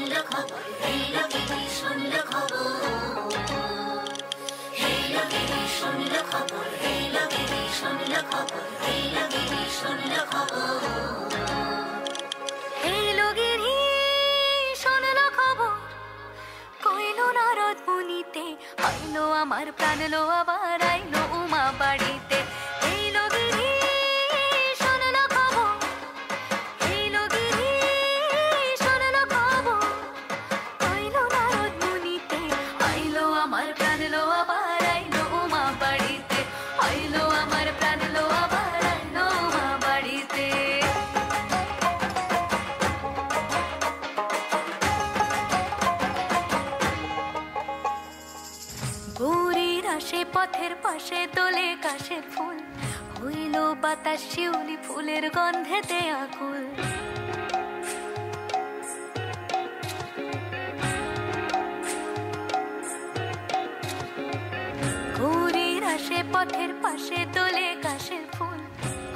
শুনলো খবর, এই লোকেরই শুনলো খবর, এই লোকেরই শুনলো খবর, এই লোকেরই শুনলো খবর, এই লোকেরই শুনলো খবর, এই লোকেরই শুনলো খবর। কইলো নারদ মুনিতে, আইলো আমার প্রাণ লো আবার আইলো উমা বাড়িতে। এই লোকেরই শুনলো খবর, এই লোকেরই শুনলো খবর। কইলো নারদ মুনিতে, আইলো আমার প্রাণ লো আবার আইলো উমা বাড়িতে, আইলো আমার প্রাণ লো আবার আইলো উমা বাড়িতে। গৌরীর আসে পথের পাশে তোলে কাশের ফুল, হইল বাতাস শিউলি ফুলের গন্ধেতে আকুল। গৌরীর আসে পথের পাশে তোলে কাশের ফুল,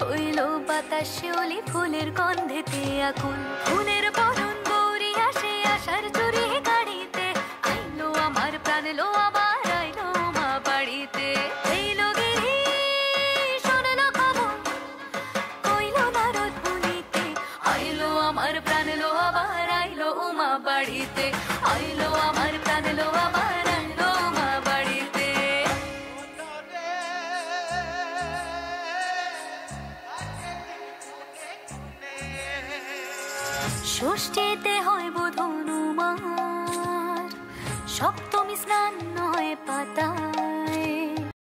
হইল বাতাস শিউলি ফুলের গন্ধেতে আকুল। ফুলের বরণ গৌরী আসে আশার চুরি গাড়িতে, আইলো আমার প্রাণ লো আবার আইলো মা বাড়িতে। এই লোকেরই শুনলো খবর, কইলো নারদ মুনিতে, আইলো আমার প্রাণ লো আবার আইলো উমা বাড়িতে, আইলো আমার প্রাণ লো আবার আইলো উমা বাড়িতে। ষষ্ঠীতে হয় বোধন উমার, সপ্তমী স্নান হয় পাতা,